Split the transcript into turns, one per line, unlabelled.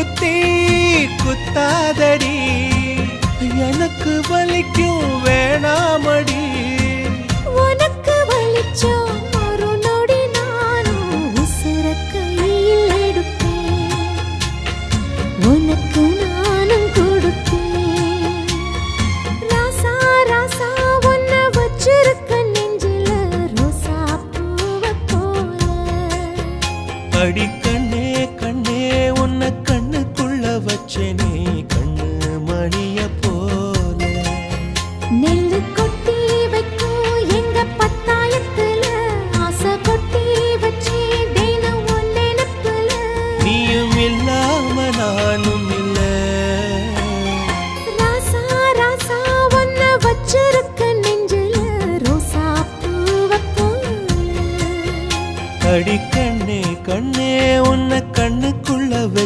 குத்தி குத்தாதடி எனக்கு வலிக்கும் வேணாமடி
உனக்கு வலிச்சோ ஒரு நொடி நானும் உசுர கையில் எடுப்பேன் உனக்கு